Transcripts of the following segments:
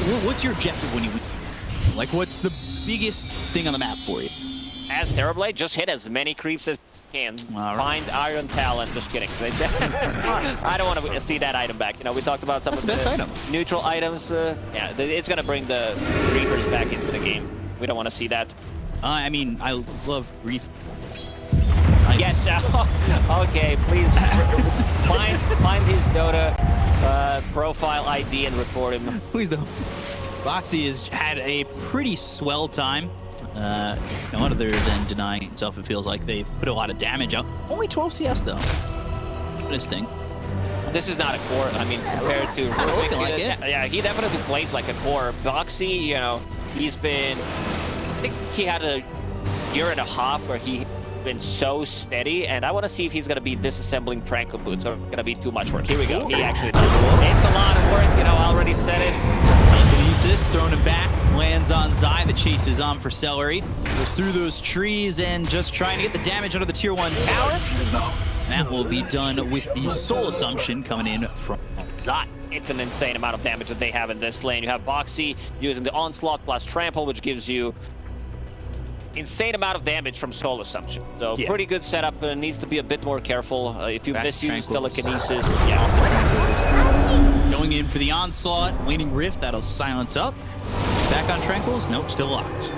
What's your objective when you win? Like, what's the biggest thing on the map for you? As Terrorblade, just hit as many creeps as you can. Right. Find Iron Talon. Just kidding. I don't want to see that item back. You know, we talked about some That's of the best item. Neutral items. Yeah, it's going to bring the Reapers back into the game. We don't want to see that. I mean, I love Reef. Yes. Okay, please find his Dota profile ID and report him. Please don't. Boxy has had a pretty swell time. No other than denying himself, it feels like they've put a lot of damage out. Only 12 CS though. Interesting. This is not a core. I mean, compared to looking like it. Yeah, he definitely plays like a core. Boxy, you know, he's been. I think he had a year and a half where he been so steady, and I want to see if he's going to be disassembling Tranquil Boots or going to be too much work. Here we go. He actually does. It's a lot of work, you know, I already said it. Kinesis throwing him back, lands on Zai. The chase is on for Celery. Goes through those trees and just trying to get the damage out of the tier 1 tower. That will be done with the Soul Assumption coming in from Zai. It's an insane amount of damage that they have in this lane. You have Boxy using the Onslaught plus Trample, which gives you insane amount of damage from Soul Assumption. So yeah. Pretty good setup. Needs to be a bit more careful. If you misuse Telekinesis, Going in for the Onslaught, Waning Rift, that'll silence up. Back on Tranquils, nope, still locked.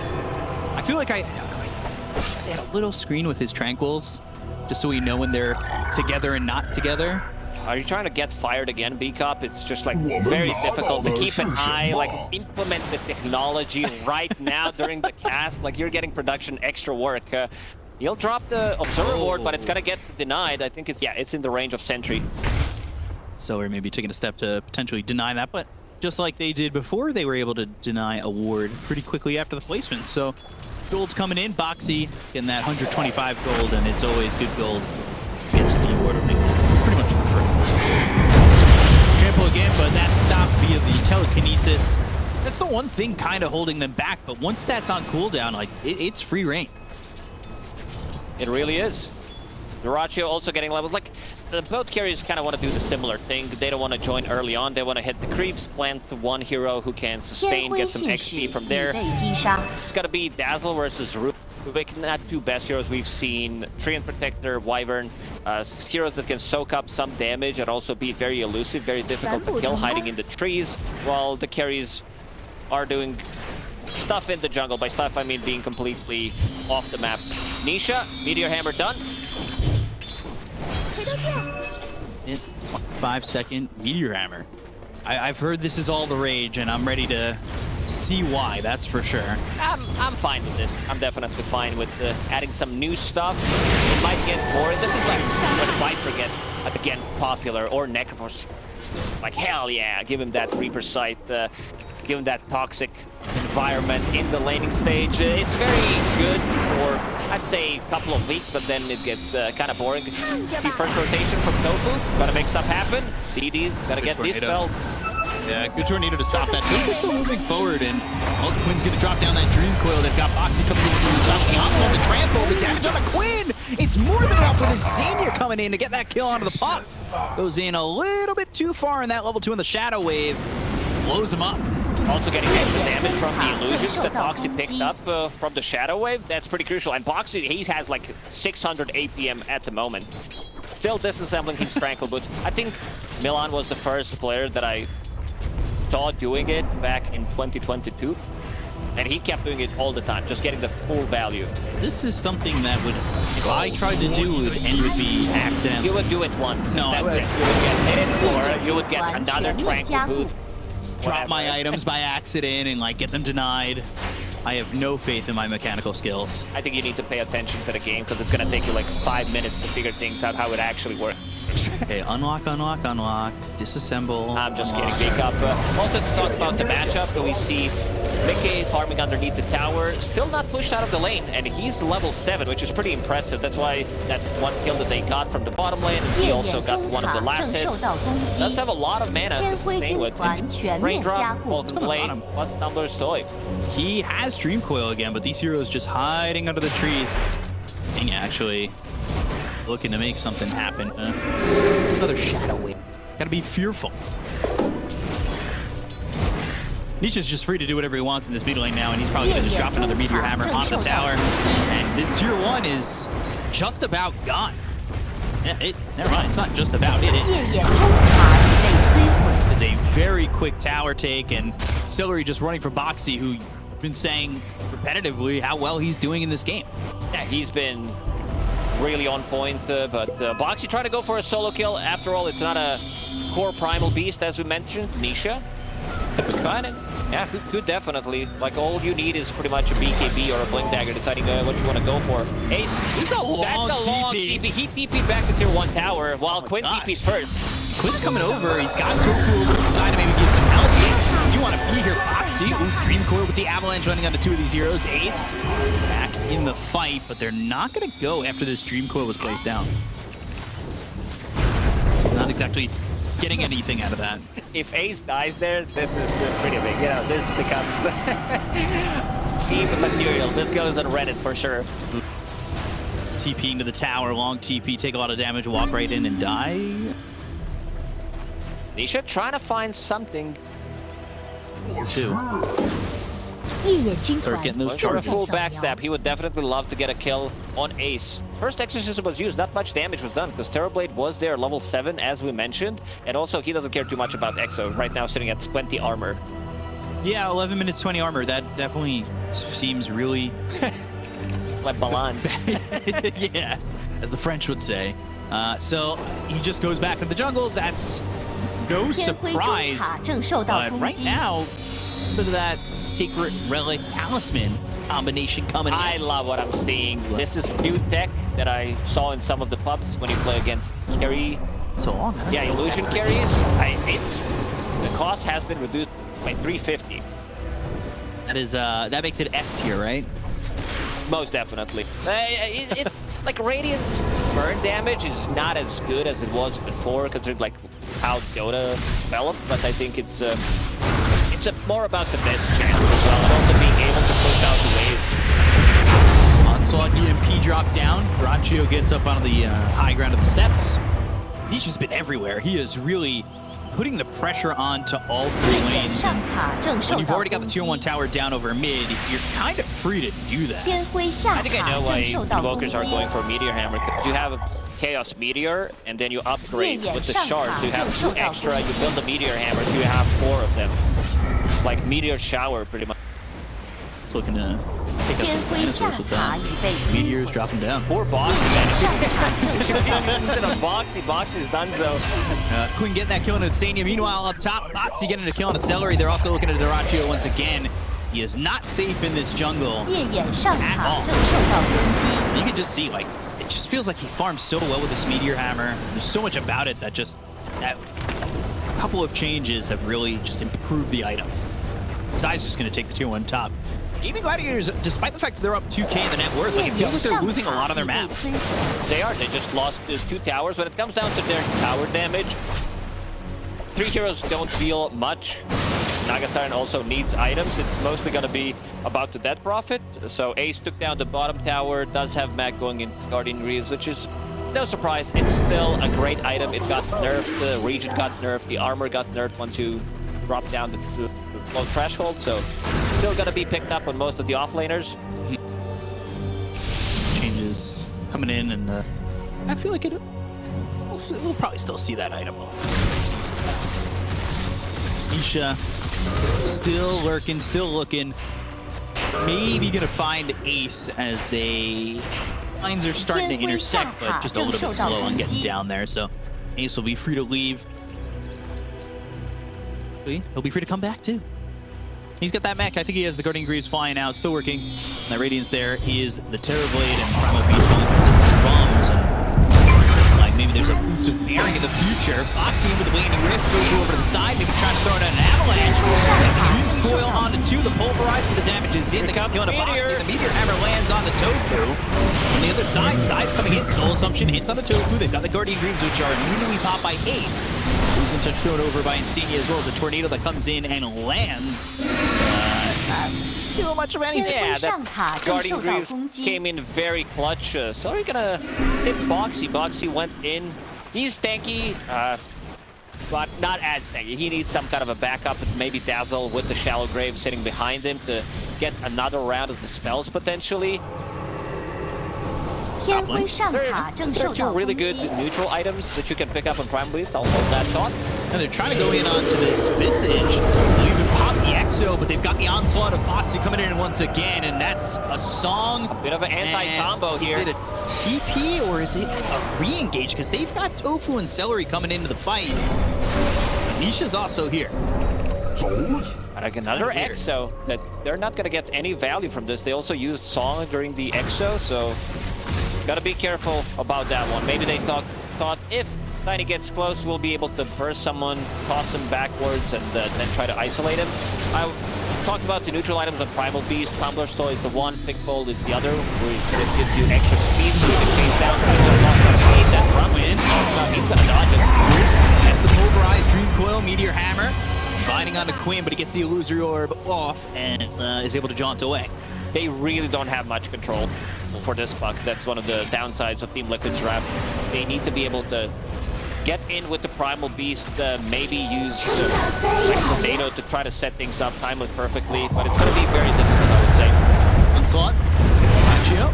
I feel like I had a little screen with his Tranquils, just so we know when they're together and not together. Are you trying to get fired again, B-Cop? It's just like very difficult to keep an eye, like implement the technology right now during the cast. Like you're getting production extra work. He'll drop the Observer Ward, but it's gonna get denied. I think it's in the range of Sentry. So we're maybe taking a step to potentially deny that, but just like they did before, they were able to deny a ward pretty quickly after the placement. So gold's coming in, Boxy getting that 125 gold, and it's always good gold. Get to D-ward or make pretty much for free. Trample again, but that's stopped via the Telekinesis. That's the one thing kind of holding them back, but once that's on cooldown, like it's free reign. It really is. Dyrachyo also getting levels. Like, both carriers kind of want to do the similar thing. They don't want to join early on. They want to hit the creeps, plant one hero who can sustain, get some XP from there. It's going to be Dazzle versus Rubik. Not two best heroes we've seen. Treant Protector, Wyvern. Heroes that can soak up some damage and also be very elusive, very difficult to kill, hiding in the trees, while the carries are doing stuff in the jungle. By stuff, I mean being completely off the map. Nisha, Meteor Hammer done. 5-second Meteor Hammer. I've heard this is all the rage, and I'm ready to see why, that's for sure. I'm fine with this. I'm definitely fine with adding some new stuff. It might get boring. This is like when Viper gets, again, popular, or Necroforce. Like, hell yeah, give him that Reaper Sight, give him that toxic environment in the laning stage. It's very good for, I'd say, a couple of weeks, but then it gets kind of boring. See first rotation from Tofu, gotta make stuff happen. DD, gotta get dispelled. Yeah, good tornado to stop that. Tofu's still moving forward, and well, Quinn's gonna drop down that Dream Coil. They've got Boxy coming in from the side. The onslaught, the trample, the damage on the Quinn! It's more than enough with Insania coming in to get that kill onto the pot. Goes in a little bit too far in that level 2 in the Shadow Wave. Blows him up. Also getting extra damage from the illusions that Boxy picked up from the Shadow Wave. That's pretty crucial. And Boxy, he has like 600 APM at the moment. Still disassembling his Tranquil Boots. I think Milan was the first player that I saw doing it back in 2022. And he kept doing it all the time, just getting the full value. This is something that would, if I tried to do, it would be accidental. You would do it once. No, that's it. You would get hit, or you would get another Tranquil Boots. Drop my items by accident and like get them denied. I have no faith in my mechanical skills. I think you need to pay attention to the game because it's going to take you like 5 minutes to figure things out how it actually works. Okay, unlock, unlock, unlock, disassemble. I'm just kidding, B-Cup. Also to talk about the matchup, we see Mickey farming underneath the tower, still not pushed out of the lane, and he's level 7, which is pretty impressive. That's why that one kill that they got from the bottom lane, he also got one of the last hits. Does have a lot of mana to sustain with. Raindrop, Molten Blade, plus Tumbler's Toy. He has Dream Coil again, but these heroes just hiding under the trees. King actually looking to make something happen. Another Shadow Wave. Gotta be fearful. Nisha's just free to do whatever he wants in this middle lane now, and he's probably going to just drop another Meteor Hammer onto the tower. And this tier 1 is just about gone. Yeah, never mind, it's not just about, it is. It's a very quick tower take, and Celery just running for Boxy, who been saying repetitively how well he's doing in this game. Yeah, he's been really on point, but Boxy trying to go for a solo kill. After all, it's not a core primal beast, as we mentioned, Nisha. But kind of, yeah, could definitely. Like, all you need is pretty much a BKB or a Blink Dagger, deciding what you want to go for. Ace, That's a long TP. He TP'd back to tier 1 tower, while Quinn TP'd first. Quinn's coming over. He's got Tofu over the side to maybe give some help. Do you want to be here, Boxy? Ooh, Dream Core with the Avalanche running onto 2 of these heroes. Ace back in the fight, but they're not going to go after this Dream Core was placed down. Not exactly getting anything out of that. If Ace dies there, this is pretty big. You know, this becomes even material. This goes on Reddit for sure. TP into the tower, long TP, take a lot of damage, walk right in and die. Nisha trying to find something. 2. Start getting those For a charges. full backstab, he would definitely love to get a kill on Ace. First Exorcism was used, not much damage was done, because Terrorblade was there level 7, as we mentioned, and also he doesn't care too much about Exo, right now sitting at 20 armor. Yeah, 11 minutes, 20 armor. That definitely seems really... Like balance. Yeah, as the French would say. So he just goes back to the jungle. That's no surprise. But right now, look at that Sacred Relic Talisman combination coming in. I love what I'm seeing. This is new tech that I saw in some of the pubs when you play against carry. So long, huh? Yeah, illusion carries. The cost has been reduced by 350. That is that makes it S tier, right? Most definitely. It's like Radiant's burn damage is not as good as it was before, considering like how Dota developed. But I think it's more about the best chance as well, and also being able to push out the waves. Onslaught EMP drop down. Braccio gets up on the high ground of the steps. He's just been everywhere. He is really putting the pressure on to all 3 lanes. And when you've already got the tier 1 tower down over mid, you're kind of free to do that. I think I know why Invokers are going for Meteor Hammer. You have a Chaos Meteor, and then you upgrade with the shards. You have 2 extra, you build a Meteor Hammer, so you have 4 of them. It's like Meteor Shower, pretty much. Looking to take out some dinosaurs with that. Meteors dropping down. Poor Boxy. Instead of Boxy's done so. Quinn getting that kill on Insania. Meanwhile, up top, Boxy getting a kill on a Celery. They're also looking at Dyrachyo once again. He is not safe in this jungle at all. You can just see, like, it just feels like he farms so well with this Meteor Hammer. There's so much about it that just, that couple of changes have really just improved the item. Zai's just going to take the tier 1 top. Gaming Gladiators, despite the fact that they're up 2k in the net worth, like, it feels like they're losing a lot of their map. They are. They just lost those 2 towers. When it comes down to their tower damage, 3 heroes don't feel much. Naga Siren also needs items. It's mostly going to be about the death profit. So Ace took down the bottom tower, does have Mac going in Guardian Greaves, which is no surprise. It's still a great item. It got nerfed, the region got nerfed, the armor got nerfed once you drop down the low threshold. So still going to be picked up on most of the offlaners. Changes coming in, and I feel like we'll probably still see that item. Nisha still lurking, still looking. Maybe gonna find Ace as lines are starting to intersect, but just a little bit slow on getting down there. So Ace will be free to leave. He'll be free to come back too. He's got that mech. I think he has the Guardian Greaves flying out, still working. That Radiance there. He is the Terrorblade and Primal Beast going for the drums. Like maybe there's a boots of bearing in the future. Boxy in with the Waning Rift, goes over to the side, maybe trying to throw it at an avalanche. Dream Coil onto 2, the Pulverize, but the damage is in. They got killing a Boxy. The Meteor Hammer lands on the Tofu. On the other side, Zai's coming in. Soul Assumption hits on the Tofu. They've got the Guardian Greaves, which are immediately popped by Ace. Losing touch thrown over by Insania, as well as a tornado that comes in and lands. Not much of anything. Yeah, that Guardian Greaves came in very clutch. So we're gonna hit Boxy. Boxy went in. He's tanky. but not as tanky. He needs some kind of a backup, maybe Dazzle with the Shallow Grave sitting behind him to get another round of the spells potentially. 天辉上塔正 There 受 are 到 two really 攻 good 击。 neutral items that you can pick up on Prime Beast. I'll hold that thought. And they're trying to go in onto this Visage to even pop the Exo, but they've got the onslaught of Foxy coming in once again, and that's a song. Bit of an anti-combo And here. Is it a TP or is it a re-engage? Because they've got Tofu and Celery coming into the fight. Anisha's also here. Like another Weird. Exo that they're not gonna get any value from this. They also used Song during the Exo, so gotta be careful about that one. Maybe they thought if Tiny gets close, we'll be able to burst someone, toss him backwards, and then try to isolate him. I talked about the neutral items on Primal Beast. Tumbler Stall is the one, Pickfold is the other, where it gives you extra speed so you can chase down that front win. He's gonna dodge it. That's the Pulverize, Dream Coil, Meteor Hammer. Binding onto Quinn, but he gets the Illusory Orb off and is able to jaunt away. They really don't have much control for this puck. That's one of the downsides of Team Liquid's draft. They need to be able to get in with the Primal Beast, maybe use like Tornado to try to set things up, time it perfectly, but it's going to be very difficult, I would say. Onslaught. Achio.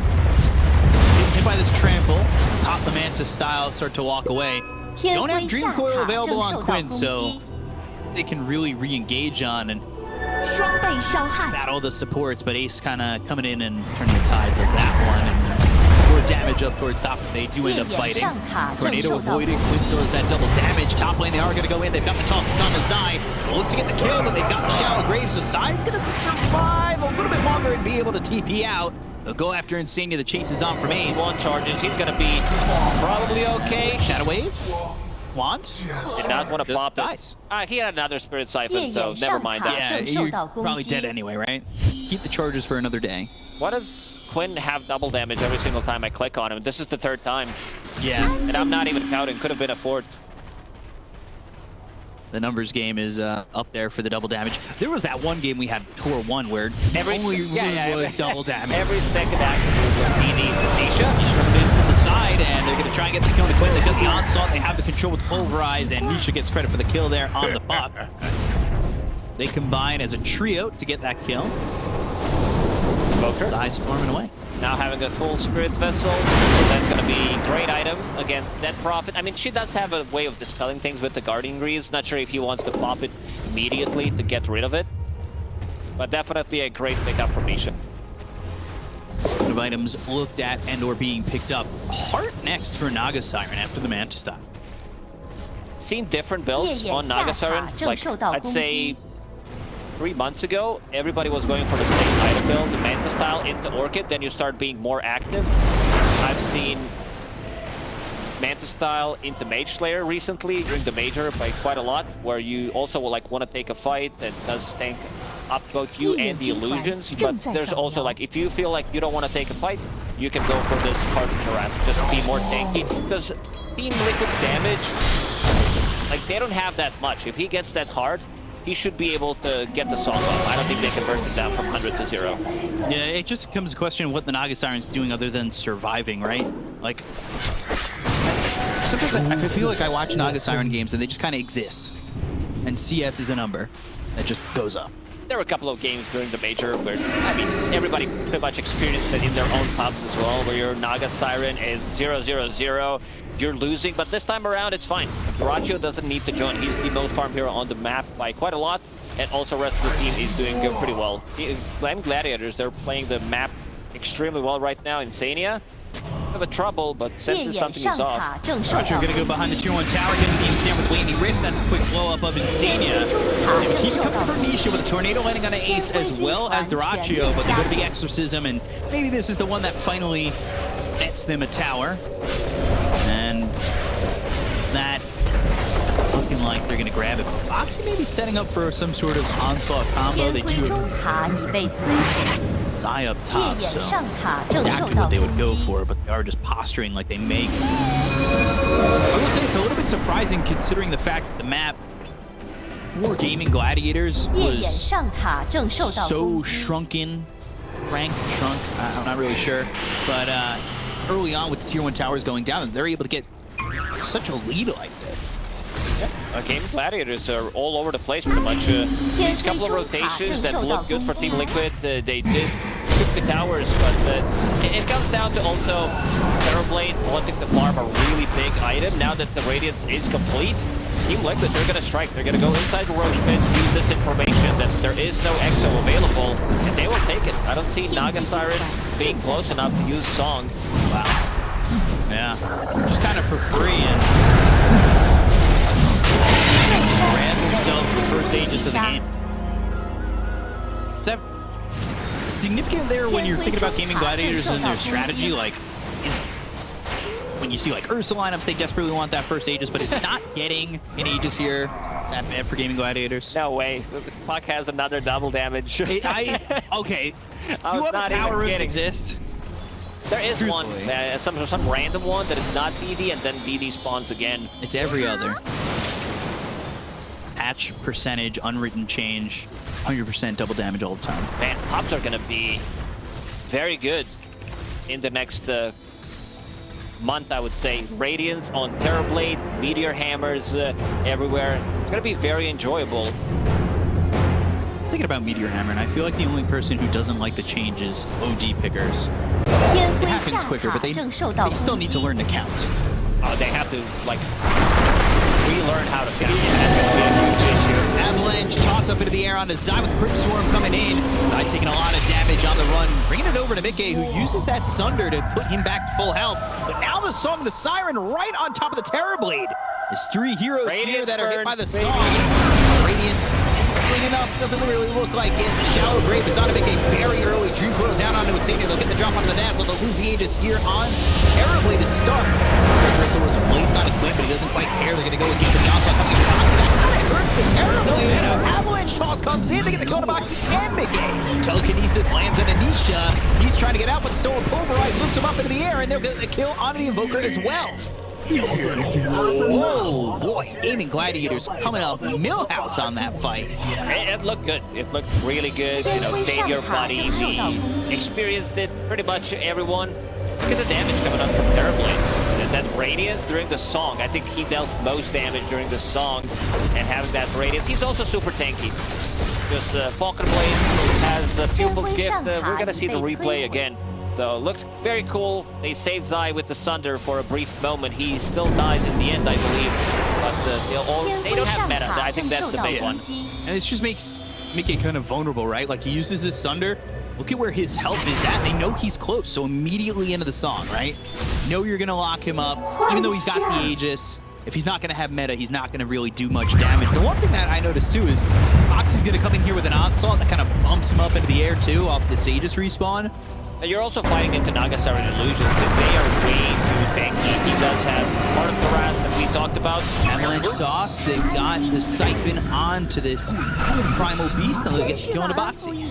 Hit by this trample. Top the Manta style, start to walk away. 天 Don't have 辉 Dream 上 Coil 塔 available 正 on 受到 Quinn, 攻 so 击， they can really re-engage on and 双倍伤害。 battle the supports, but Ace kind of coming in and turning the tides of that one, and more damage up towards top if they do end up 烈焰 fighting. 上塔正 Tornado 受到攻 avoiding, 击 Quinn。still has that double damage. Top lane, they are going to go in. They've got the toss, it's on the Zai. Look to get the kill, but they've got the Shallow Grave, so Zai's going to survive a little bit longer and be able to TP out. They'll go after Insania. The chase is on from Ace. One charges, he's going to be probably okay. Shadow Wave. Want? Did not want to Just pop dies. it. He had another Spirit Siphon, 烈 so 焰 never 上 mind 塔 that. Yeah, 正受 you're 到攻 probably 击 dead。anyway, right? Keep the charges for another day. Why does Quinn have double damage every single time I click on him? This is the third time, Yeah. and I'm not even counting. Could have been a fourth. The numbers game is up there for the double damage. There was that one game we had, Tour 1, where Every- only yeah, was double damage. Every second active move was DD with Nisha. Coming in from the side, and they're going to try and get this kill to Quinn. They've got the onslaught, they have the control with Pulverize, and Nisha gets credit for the kill there on the buck. They combine as a trio to get that kill. Invoker. Zai storming away. Now having a full Spirit Vessel, that's going to be a great item against Net Profit. I mean, she does have a way of dispelling things with the Guardian Greaves. Not sure if he wants to pop it immediately to get rid of it, but definitely a great pickup from Nisha. Of items looked at and or being picked up. Heart next for Naga Siren after the Manta style. Seen different builds 烈焰 on 下 Naga 塔 Siren. 正 Like, 受到 I'd 攻 say 击。 3 months ago, everybody was going for the same item build, the Manta style into Orchid, then you start being more active. I've seen Manta style into Mage Slayer recently during the Major by quite a lot, where you also will like want to take a fight that does tank up both you and the illusions, but there's also like, if you feel like you don't want to take a fight, you can go for this Heart of Harass just to be more tanky, because Team Liquid's damage, like they don't have that much. If he gets that hard, he should be able to get the song off. I don't think they can burst it down from 100 to 0. Yeah, it just becomes a question of what the Naga Siren's doing other than surviving, right? Like, sometimes I feel like I watch Naga Siren games and they just kind of exist. And CS is a number that just goes up. There were a couple of games during the Major where, I mean, everybody pretty much experienced it in their own pubs as well, where your Naga Siren is 0-0-0, you're losing, but this time around it's fine. Dyrachyo doesn't need to join. He's the most farm hero on the map by quite a lot, and also the rest of the team is doing pretty well. Glam Gladiators, they're playing the map extremely well right now. Insania, have a trouble, but 烈 senses 焰 something 上 is off. 塔正受 Roger 到 gonna go 攻 behind the 击。 tier 1 tower, gonna see him stand with Blaney Rift. That's a quick blow up of Insania. They have a team coming from Nisha with a tornado landing on an Ace as well as Dyrachyo, but they go to the Exorcism, and maybe this is the one that finally nets them a tower. And that it's looking like they're gonna grab it. Foxy may be setting up for some sort of onslaught combo. 天 They 辉 do 中 have 塔已被摧毁， Zai up 烈 top, 焰 so 上塔正受 exactly 到 what they 攻 would go 击。 for, but they are just posturing like they make. I will say it's a little bit surprising considering the fact that the map for Gaming Gladiators 烈焰 was 上塔正受到 so 攻击。 shrunken, shrunk, I'm not really sure, but early on with the tier 1 towers going down, they're able to get such a lead like that. Gaming Gladiators are all over the place pretty much. These couple of rotations that look good for Team Liquid, they did took the towers, but it comes down to also Terrorblade wanting to farm a really big item. Now that the Radiance is complete, Team Liquid, they're going to strike. They're going to go inside the Roche pit, use this information that there is no Exo available, and they will take it. I don't see Naga Siren being close enough to use Song. Wow. Yeah, just kind of for free and ran themselves the first Aegis of the game. Is that significant there when you're thinking about Gaming Gladiators and their strategy? Like, when you see like Ursa lineups, they desperately want that first Aegis, but it's not getting an Aegis here that bad for Gaming Gladiators. No way. The Puck has another double damage. Okay. Do other power rooms exist? There is one, some random one that is not DD, and then DD spawns again. It's every other. Patch percentage, unwritten change, 100% double damage all the time. Man, pops are gonna be very good in the next month, I would say. Radiance on Terrorblade, Meteor Hammers everywhere. It's gonna be very enjoyable. Thinking about Meteor Hammer, and I feel like the only person who doesn't like the change is OG pickers. It happens quicker, but they still need to learn to count. They have to, like, relearn how to count. That's gonna be a huge issue. Avalanche toss up into the air onto Zai with the Crypt Swarm coming in. Zai taking a lot of damage on the run, bringing it over to Mickey, who uses that Sunder to put him back to full health. But now the Song, the Siren, right on top of the Terrorblade. There's 3 heroes here that are hit by the Song. Radiance isn't big enough, doesn't really look like it. The Shallow Grave is on to Mickey very early. Drew throws down onto Xenia. They'll get the drop onto the Dazzle. They'll lose the Aegis here on Terrorblade to start. Rissa was placed on a clip, but he doesn't quite care. They're going to go with Game of Johnson coming in. That kind of hurts the Terrorblade. And an Avalanche toss comes in to get the kill to Boxy and Mickey. Telekinesis lands on Anisha. He's trying to get out, but the Solar Pulverize lifts him up into the air, and they'll get the kill onto the Invoker as well. Whoa, boy, Gaming Gladiators coming up Millhouse on that fight. It looked good. It looked really good. You know, save your body. We experienced it, pretty much everyone. Look at the damage coming up from Terrorblade. And that Radiance during the Song, I think he dealt most damage during the Song. And having that Radiance, he's also super tanky. Just Falcon Blade has a Pupil's Gift. We're going to see the replay again. So, looked very cool. They saved Zai with the Sunder for a brief moment. He still dies in the end, I believe. But they don't have meta. I think that's the big one. And it just makes Mickey kind of vulnerable, right? Like, he uses this Sunder. Look at where his health is at. They know he's close, so immediately into the Song, right? You know you're going to lock him up. Even though he's got the Aegis, if he's not going to have meta, he's not going to really do much damage. The one thing that I noticed, too, is Oxy's going to come in here with an Onslaught that kind of bumps him up into the air, too, off this Aegis respawn. And you're also fighting into Naga Siren Illusions, that they are way too tanky. He does have part of the Raz that we talked about. Avalanche toss, they've got the Siphon onto this Primal Beast, and they'll get the kill on a Boxy.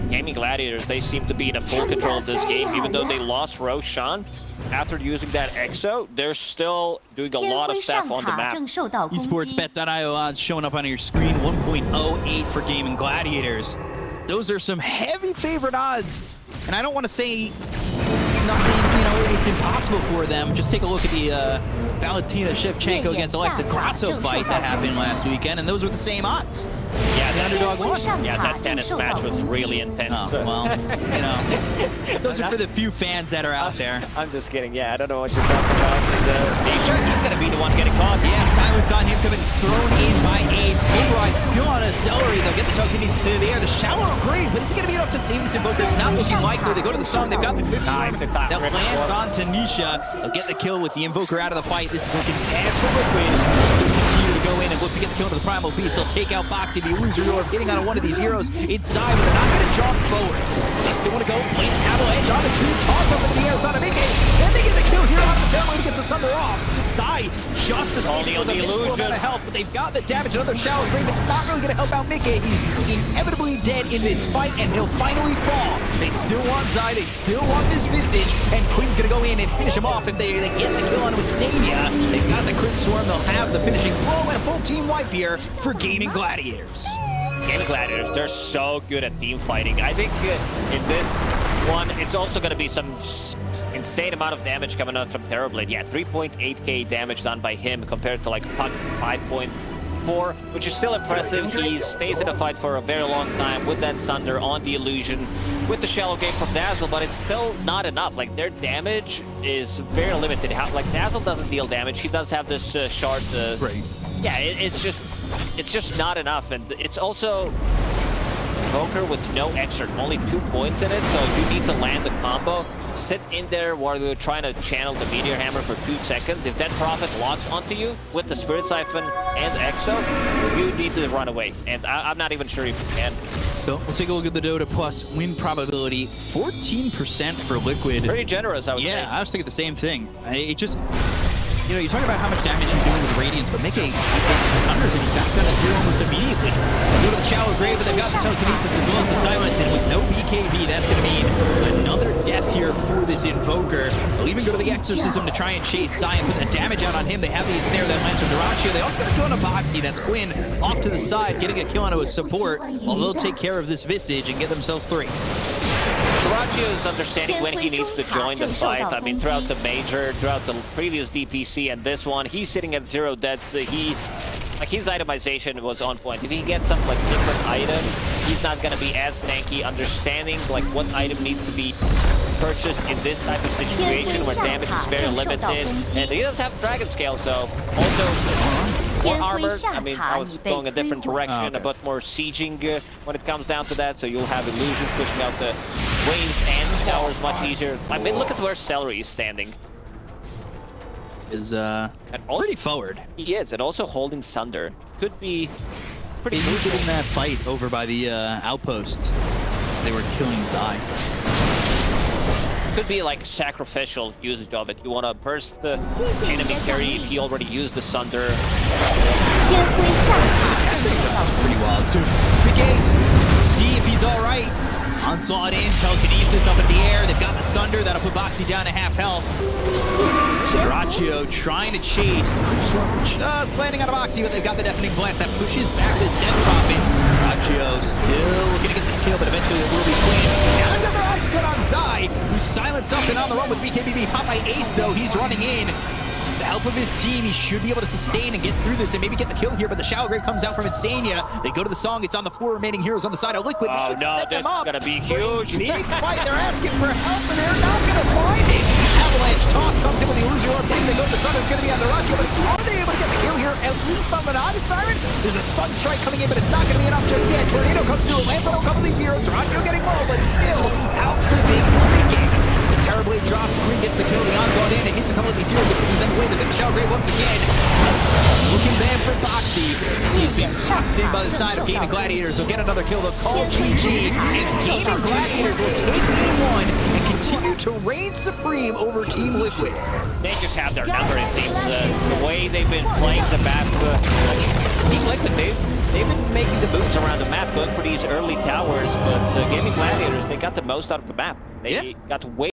Gaming Gladiators, they seem to be in a full control of this game, even though they lost Roshan. After using that Exo, they're still doing a lot of stuff on the map. Esportsbet.io odds showing up on your screen, 1.08 for Gaming Gladiators. Those are some heavy favorite odds, and I don't want to say nothing, you know, it's impossible for them. Just take a look at the Valentina Shevchenko against Alexa Grasso fight that happened last weekend, and those were the same odds. Yeah, the underdog won. Yeah, that tennis match was really intense. Oh, well, you know, those are for the few fans that are out there. I'm just kidding. Yeah, I don't know what you're talking about. Sure, he's going to be the one getting caught. Yeah, silence on him coming thrown in by AIDS. Pulverize still on a Celery. They'll get the telekinesis into the air. The Shallow Grave, but is it going to be enough to save this Invoker? It's not looking likely. They go to the Song. They've got the Crypt Swarm that lands on Tanisha. They'll get the kill with the Invoker out of the fight. This is looking bad for Liquid. Still continue to go in and look to get the kill to the Primal Beast. They'll take out Boxy, the Illusionor, getting on one of these heroes inside, but they're not going to jump forward. They still want to go play Avalanche on the two, toss up into the air, it's on a Mickey, and they get the kill here on the Terrorblade, gets the Sunder off. Zai just escaped with a little amount of help, but they've got the damage, another Shallow Grave. It's not really going to help out Mickey. He's inevitably dead in this fight, and he'll finally fall. They still want Zai, they still want this Visage, and Queen's going to go in and finish him off if they get the kill on with Xenia. They've got the Crypt Swarm, they'll have the finishing blow, and a full team wipe here for Gaming Gladiators. Gaming Gladiators, they're so good at team fighting. I think in this one, it's also going to be some insane amount of damage coming out from Terrorblade. Yeah, 3.8k damage done by him compared to like Puck 5.4, which is still impressive. He stays in the fight for a very long time with that Sunder on the illusion, with the shallow game from Dazzle, but it's still not enough. Like, their damage is very limited. Like, Dazzle doesn't deal damage. He does have this shard. Right. Yeah, it's just not enough, and it's also Invoker with no extra, only 2 points in it, so you need to land the combo. Sit in there while you're trying to channel the Meteor Hammer for 2 seconds. If that Prophet locks onto you with the Spirit Siphon and Exo, you need to run away, and I'm not even sure if you can. So we'll take a look at the Dota Plus win probability. 14% for Liquid. Pretty generous, I would say. Yeah, I was thinking the same thing. It just, you know, you talk about how much damage you're doing with Radiance, but make a Sunders and he's back down to 0 almost immediately. Go to the Shallow Grave, but they've got the Telekinesis as well as the Silence, and with no BKB, that's going to mean another death here for this Invoker. They'll even go to the Exorcism to try and chase Sion, put the damage out on him. They have the ensnare that lands from Dyrachyo. They also got a kill on a Boxy. That's Quinn off to the side, getting a kill onto his support, while they'll take care of this Visage and get themselves 3. Dyrachyo is understanding when he needs to join the fight. I mean, throughout the Major, throughout the previous DPC and this one, he's sitting at 0 deaths. His itemization was on point. If he gets some like different item, he's not gonna be as tanky. Understanding like what item needs to be purchased in this type of situation where damage is very limited, and he does have Dragon Scale, so also more armor. I mean, I was going a different direction, a bit more sieging when it comes down to that, so you'll have Illusion pushing out the waves and towers much easier. I mean, look at where Celery is standing. Is pretty forward. He is, and also holding Sunder. Could be pretty They used it in that fight over by the outpost. They were killing Zai. Could be like sacrificial usage of it. You want to burst the enemy carry if he already used the Sunder. 天辉下塔正受到 Pretty wild too. Brigade, see if he's all right. Onslaught in, Telekinesis up in the air. They've got the Sunder. That'll put Boxy down to half health. Dyrachyo trying to chase. Just landing on a Boxy, but they've got the Deafening Blast that pushes back this Death Prophet. Dyrachyo still looking to get this kill, but eventually it will be Quinn. Now it's another onset on Zai, who's silenced up and on the run with BKB. Popeye Ace, though, he's running in. The help of his team, he should be able to sustain and get through this and maybe get the kill here, but the Shallow Grave comes out from Insania. They go to the song, it's on the 4 remaining heroes on the side of Liquid. Oh no, this is gonna be huge. Big fight, they're asking for help and they're not gonna find it. Avalanche toss comes in with the Illusion Orb thing. They go to the sun, it's gonna be on the Dyrachyo, but are they able to get the kill here? At least on the Nodded Siren. There's a Sunstrike coming in, but it's not gonna be enough just yet. Tornado comes through, lands on a couple of these heroes. Dyrachyo getting low, but still outliving Wicked. Terrorblade drops, Queen gets the kill, the onslaught in, and hits a couple of these heroes, but he's then away. They get the Shallow Grave once again. Looking bad for Boxy. He's being boxed in by the side of Gaming Gladiators. He'll get another kill. They'll call GG, and Gaming Gladiators will take game 1 and continue to reign supreme over Team Liquid. They just have their number, it seems. The way they've been playing the map, Team Liquid, they've been making the moves around the map, going for these early towers, but the Gaming Gladiators, they got the most out of the map. They got way